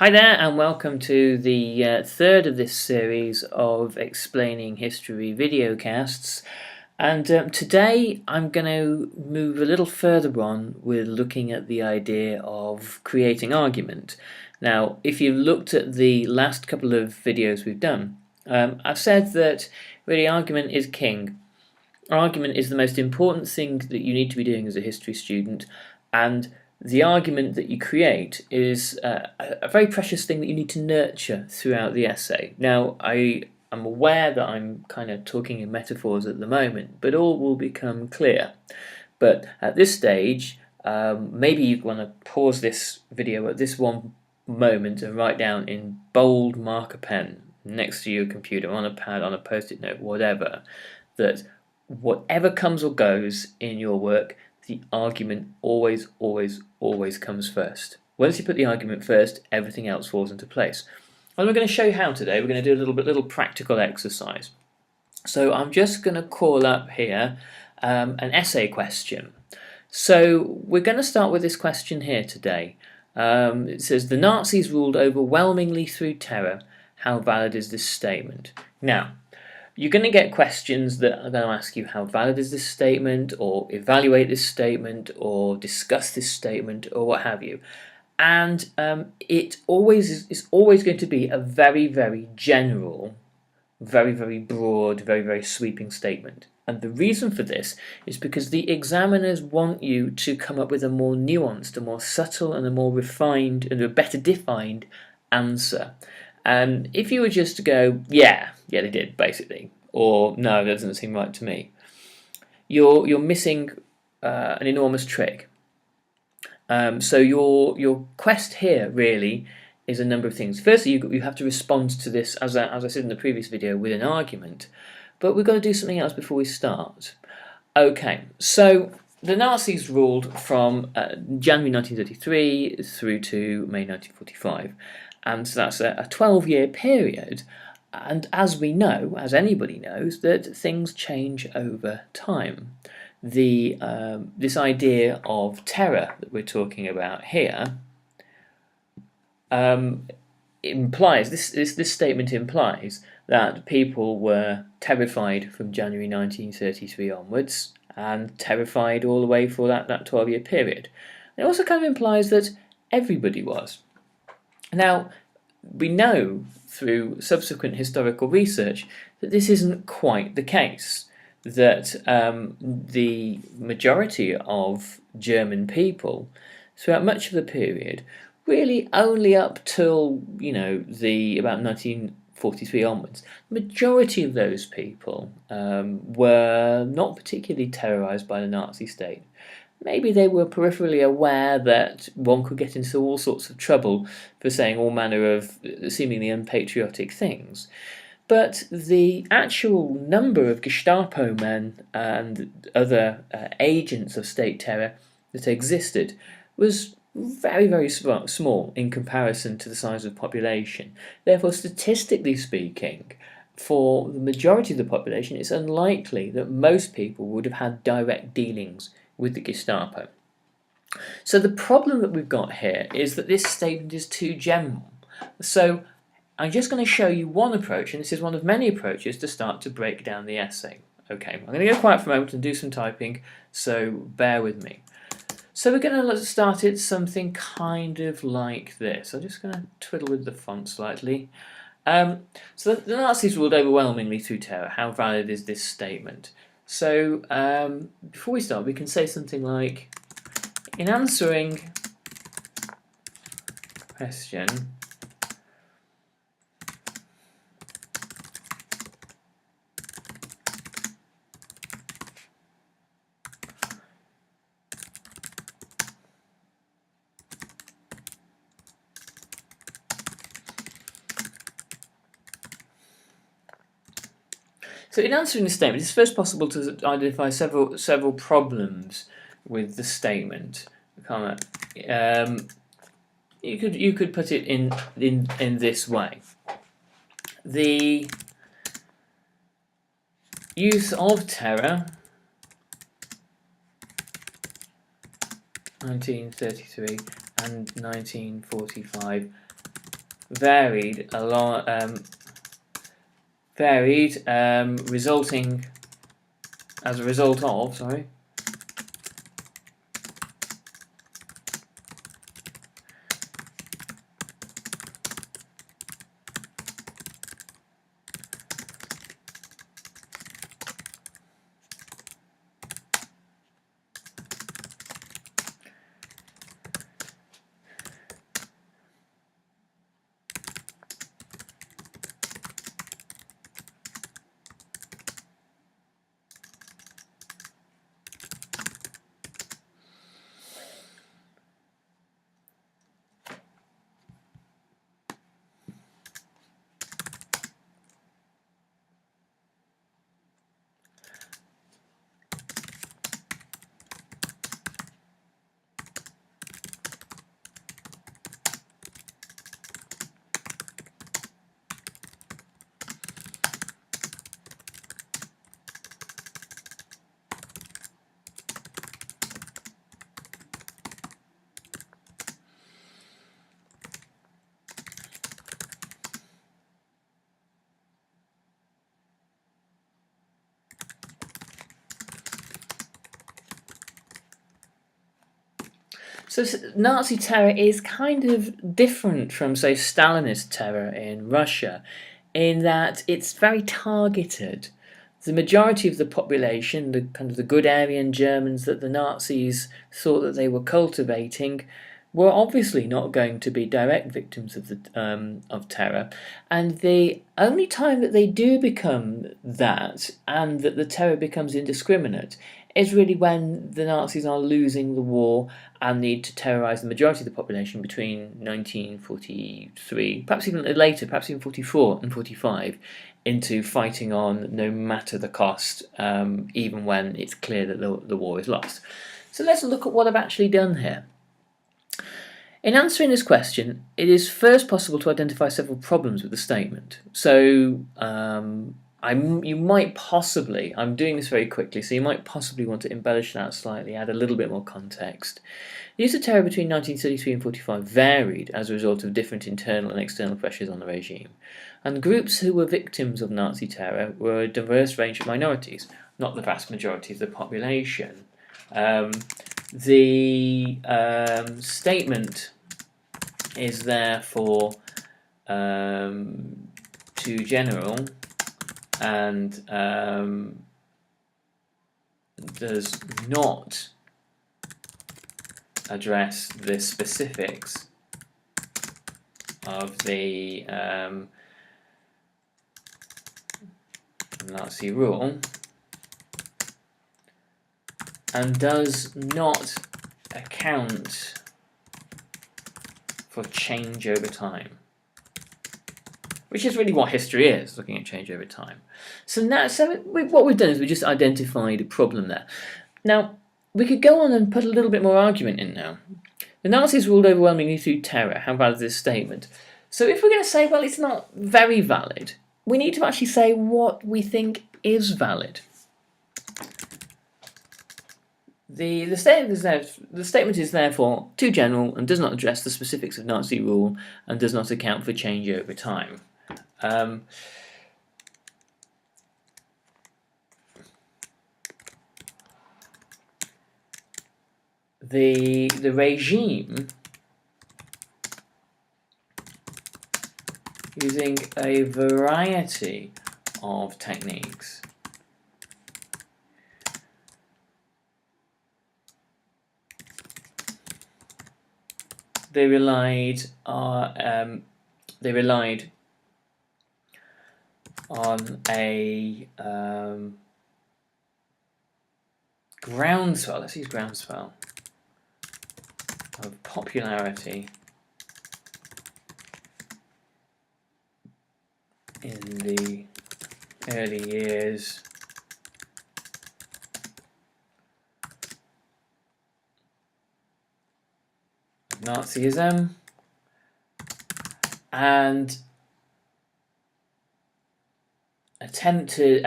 Hi there, and welcome to the third of this series of Explaining History videocasts. And today I'm going to move a little further on with looking at the idea of creating argument. Now, if you've looked at the last couple of videos we've done, I've said that really argument is king. Argument is the most important thing that you need to be doing as a history student, and the argument that you create is a very precious thing that you need to nurture throughout the essay. Now, I am aware that I'm kind of talking in metaphors at the moment, but all will become clear. But at this stage, maybe you want to pause this video at this one moment and write down in bold marker pen next to your computer, on a pad, on a post-it note, whatever, that whatever comes or goes in your work, the argument always comes first. Once you put the argument first, everything else falls into place. And we're going to show you how today. We're going to do a little practical exercise. So I'm just going to call up here an essay question. So we're going to start with this question here today. It says, the Nazis ruled overwhelmingly through terror. How valid is this statement? Now, you're going to get questions that are going to ask you how valid is this statement, or evaluate this statement, or discuss this statement, or what have you. And it's always going to be a very general, very broad, very sweeping statement. And the reason for this is because the examiners want you to come up with a more nuanced, a more subtle, and a more refined, and a better defined answer. If you were just to go, yeah, they did, basically, or no, that doesn't seem right to me, you're missing an enormous trick. So your quest here really is a number of things. Firstly, you have to respond to this, as I said in the previous video, with an argument. But we've got to do something else before we start. Okay, so the Nazis ruled from January 1933 through to May 1945. And so that's a 12-year period. And as we know, as anybody knows, that things change over time. This idea of terror that we're talking about here implies, this statement implies that people were terrified from January 1933 onwards, and terrified all the way for that 12-year period. It also kind of implies that everybody was. Now, we know through subsequent historical research that this isn't quite the case, that the majority of German people throughout much of the period, really only up till about 1943 onwards, the majority of those people were not particularly terrorised by the Nazi state. Maybe they were peripherally aware that one could get into all sorts of trouble for saying all manner of seemingly unpatriotic things. But the actual number of Gestapo men and other agents of state terror that existed was very small in comparison to the size of the population. Therefore, statistically speaking, for the majority of the population, it's unlikely that most people would have had direct dealings with the Gestapo. So the problem that we've got here is that this statement is too general. So I'm just going to show you one approach, and this is one of many approaches to start to break down the essay. Okay, I'm going to go quiet for a moment and do some typing, so bear with me. So we're going to start it something kind of like this. I'm just going to twiddle with the font slightly. So the Nazis ruled overwhelmingly through terror. How valid is this statement? So before we start, we can say something like, in answering question, so in answering the statement, it's first possible to identify several problems with the statement. You could put it in this way: the use of terror, 1933 and 1945, varied a lot, resulting as a result of, sorry. So Nazi terror is kind of different from, say, Stalinist terror in Russia, in that it's very targeted. The majority of the population, the kind of the good Aryan Germans that the Nazis thought that they were cultivating, were obviously not going to be direct victims of of terror, and the only time that they do become that, and that the terror becomes indiscriminate, is really when the Nazis are losing the war and need to terrorise the majority of the population between 1943, perhaps even later, perhaps even 44 and 45, into fighting on no matter the cost, even when it's clear that the war is lost. So let's look at what I've actually done here. In answering this question, it is first possible to identify several problems with the statement. So you might possibly, I'm doing this very quickly, so you might possibly want to embellish that slightly, add a little bit more context. The use of terror between 1933 and 45 varied as a result of different internal and external pressures on the regime. And groups who were victims of Nazi terror were a diverse range of minorities, not the vast majority of the population. The statement is therefore too general and does not address the specifics of the Nazi rule, and does not account for change over time, which is really what history is, looking at change over time. So what we've done is we just identified a problem there. Now, we could go on and put a little bit more argument in now. The Nazis ruled overwhelmingly through terror. How valid is this statement? So if we're going to say, well, it's not very valid, we need to actually say what we think is valid. The statement is therefore too general and does not address the specifics of Nazi rule and does not account for change over time. The regime, using a variety of techniques, they relied on a groundswell. Let's use groundswell of popularity in the early years of Nazism, and attempted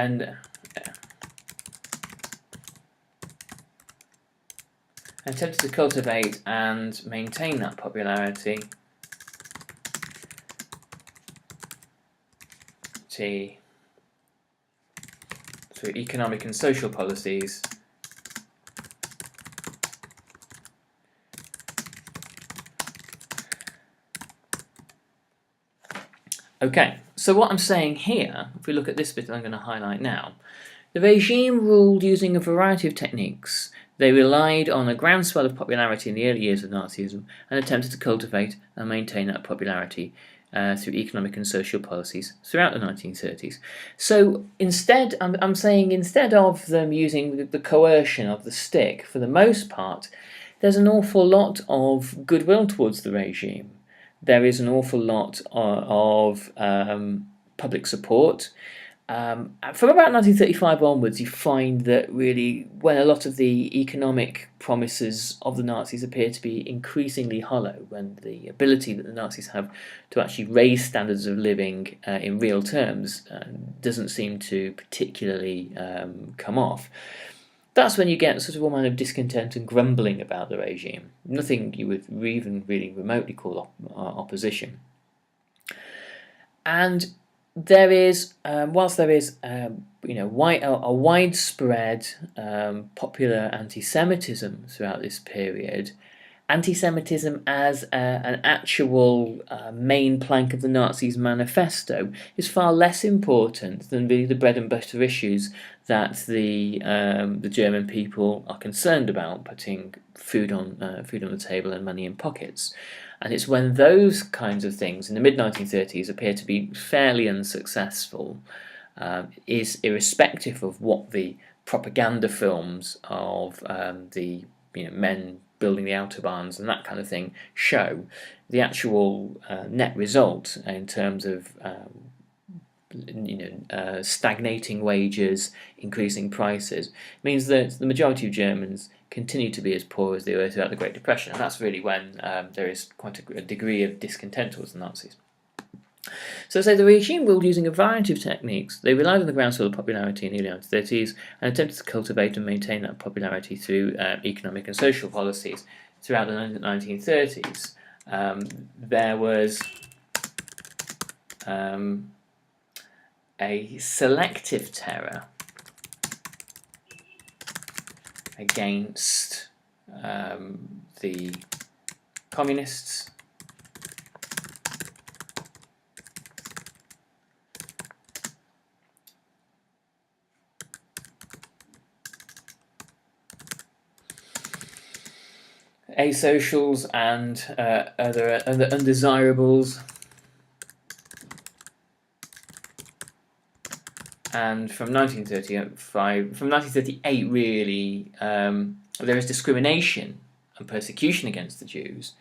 to cultivate and maintain that popularity property through economic and social policies Okay, so what I'm saying here, if we look at this bit that I'm going to highlight now, the regime ruled using a variety of techniques. They relied on a groundswell of popularity in the early years of Nazism and attempted to cultivate and maintain that popularity through economic and social policies throughout the 1930s. So instead, I'm saying instead of them using the coercion of the stick, for the most part, there's an awful lot of goodwill towards the regime. There is an awful lot of public support. From about 1935 onwards, you find that really when a lot of the economic promises of the Nazis appear to be increasingly hollow, when the ability that the Nazis have to actually raise standards of living in real terms doesn't seem to particularly come off, that's when you get sort of all manner of discontent and grumbling about the regime. Nothing you would even really remotely call opposition. And there is, whilst there is, a widespread popular anti-Semitism throughout this period, anti-Semitism as an actual main plank of the Nazis' manifesto is far less important than really the bread and butter issues that the German people are concerned about, putting food on the table and money in pockets. And it's when those kinds of things in the mid-1930s appear to be fairly unsuccessful, is irrespective of what the propaganda films of the men building the autobahns and that kind of thing show, the actual net result in terms of stagnating wages, increasing prices, means that the majority of Germans continue to be as poor as they were throughout the Great Depression, and that's really when there is quite a degree of discontent towards the Nazis. So the regime ruled using a variety of techniques. They relied on the groundswell of popularity in the early 1930s and attempted to cultivate and maintain that popularity through economic and social policies throughout the 1930s. There was a selective terror against the communists, asocials and other undesirables, and from 1938 really, there is discrimination and persecution against the Jews.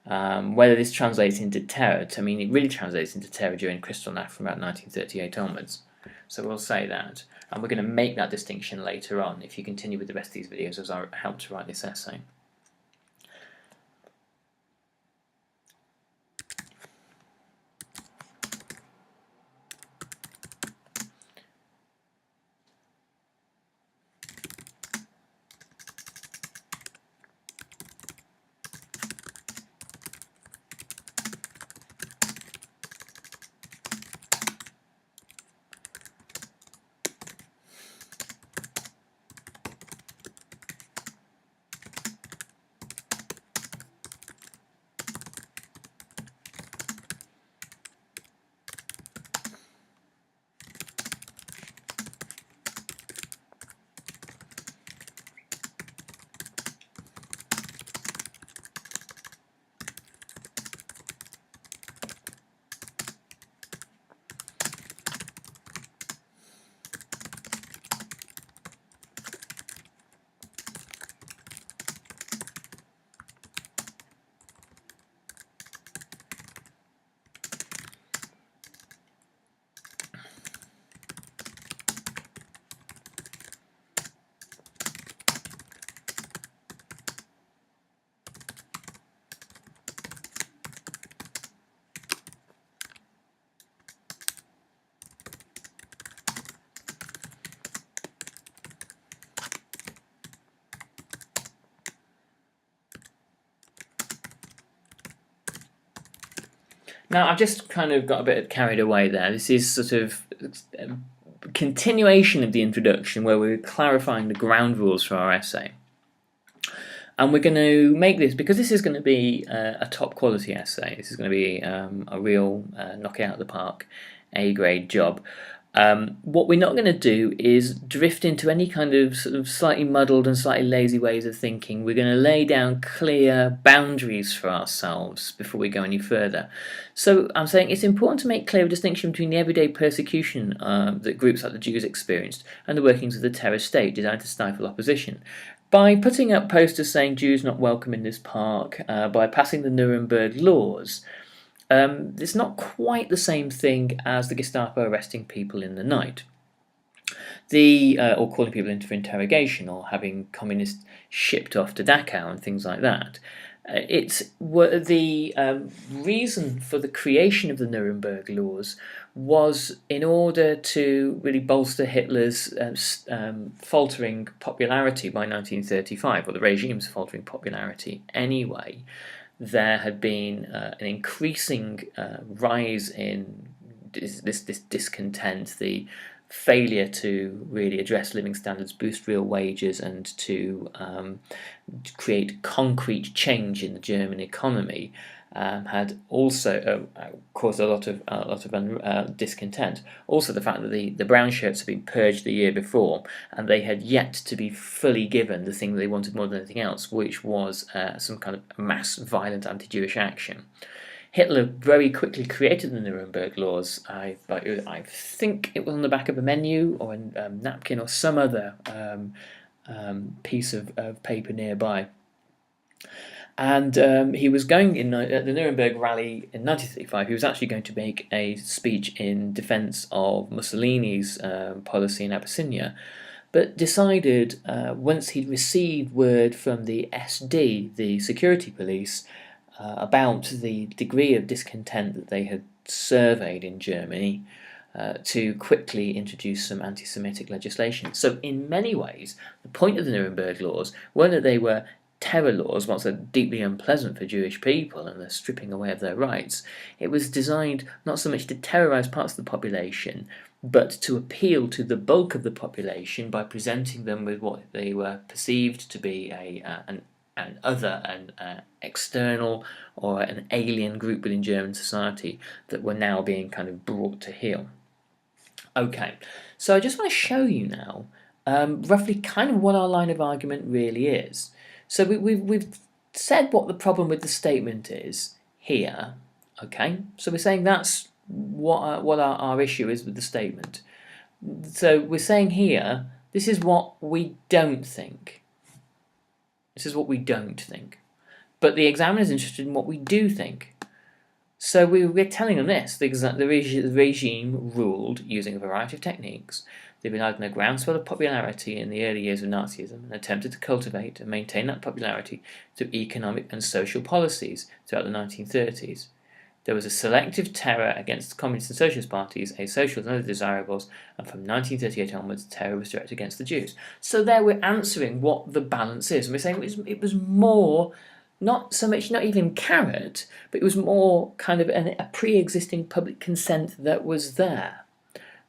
Whether this translates into terror, it really translates into terror during Kristallnacht from about 1938 onwards. So we'll say that, and we're going to make that distinction later on if you continue with the rest of these videos as I help to write this essay. Now, I've just kind of got a bit carried away there. This is sort of a continuation of the introduction where we're clarifying the ground rules for our essay. And we're going to make this, because this is going to be a top quality essay, this is going to be a real knock it out of the park, A-grade job. What we're not going to do is drift into any kind of sort of slightly muddled and slightly lazy ways of thinking. We're going to lay down clear boundaries for ourselves before we go any further. So I'm saying it's important to make clear a distinction between the everyday persecution that groups like the Jews experienced and the workings of the terror state designed to stifle opposition. By putting up posters saying Jews not welcome in this park, by passing the Nuremberg laws, it's not quite the same thing as the Gestapo arresting people in the night, or calling people in for interrogation, or having communists shipped off to Dachau and things like that. It's the reason for the creation of the Nuremberg laws was in order to really bolster Hitler's faltering popularity by 1935, or the regime's faltering popularity anyway. There had been an increasing rise in this discontent, the failure to really address living standards, boost real wages, and to create concrete change in the German economy, had also caused a lot of discontent. Also, the fact that the brown shirts had been purged the year before, and they had yet to be fully given the thing they wanted more than anything else, which was some kind of mass violent anti-Jewish action. Hitler very quickly created the Nuremberg laws. I think it was on the back of a menu or a napkin or some other piece of paper nearby. And he was going at the Nuremberg rally in 1935. He was actually going to make a speech in defence of Mussolini's policy in Abyssinia, but decided once he'd received word from the SD, the security police, about the degree of discontent that they had surveyed in Germany, to quickly introduce some anti-Semitic legislation. So in many ways, the point of the Nuremberg laws weren't that they were terror laws, whilst they're deeply unpleasant for Jewish people and they're stripping away of their rights. It was designed not so much to terrorise parts of the population, but to appeal to the bulk of the population by presenting them with what they were perceived to be an external or an alien group within German society that were now being kind of brought to heel. Okay, so I just want to show you now roughly kind of what our line of argument really is. So we've said what the problem with the statement is here. Okay, so we're saying that's what our issue is with the statement. So we're saying here, this is what we don't think. This is what we don't think. But the examiner is interested in what we do think. So we're telling them this. The regime ruled using a variety of techniques. They've been on a groundswell of popularity in the early years of Nazism and attempted to cultivate and maintain that popularity through economic and social policies throughout the 1930s. There was a selective terror against communist and socialist parties, asocials and other desirables, and from 1938 onwards, terror was directed against the Jews. So there we're answering what the balance is. And we're saying it was more, not so much, not even carrot, but it was more kind of a pre-existing public consent that was there.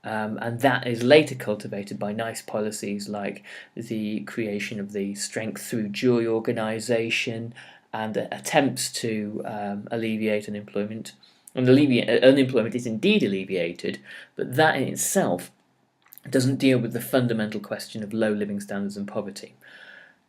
And that is later cultivated by nice policies like the creation of the strength through jury organisation and attempts to alleviate unemployment. And unemployment is indeed alleviated, but that in itself doesn't deal with the fundamental question of low living standards and poverty.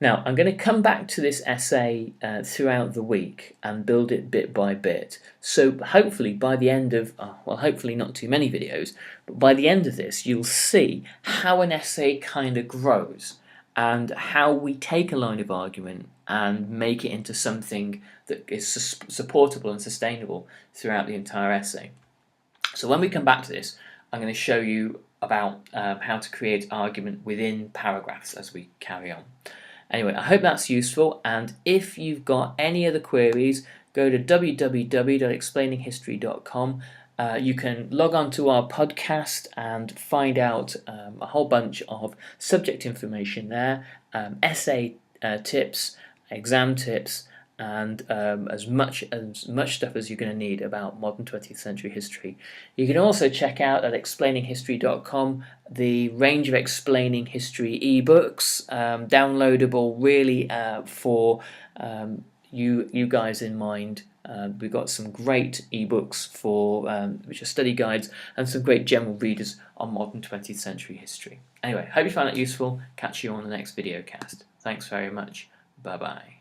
Now, I'm going to come back to this essay throughout the week and build it bit by bit. So hopefully by the end of, hopefully not too many videos, but by the end of this, you'll see how an essay kind of grows and how we take a line of argument and make it into something that is supportable and sustainable throughout the entire essay. So when we come back to this, I'm going to show you about how to create argument within paragraphs as we carry on. Anyway, I hope that's useful, and if you've got any other queries, go to www.explaininghistory.com. You can log on to our podcast and find out a whole bunch of subject information there, essay tips, exam tips, and as much stuff as you're going to need about modern 20th century history. You can also check out at explaininghistory.com the range of explaining history ebooks, downloadable really for you guys in mind. We've got some great ebooks for which are study guides, and some great general readers on modern 20th century history. Anyway, hope you found it useful. Catch you on the next video cast. Thanks very much. Bye bye.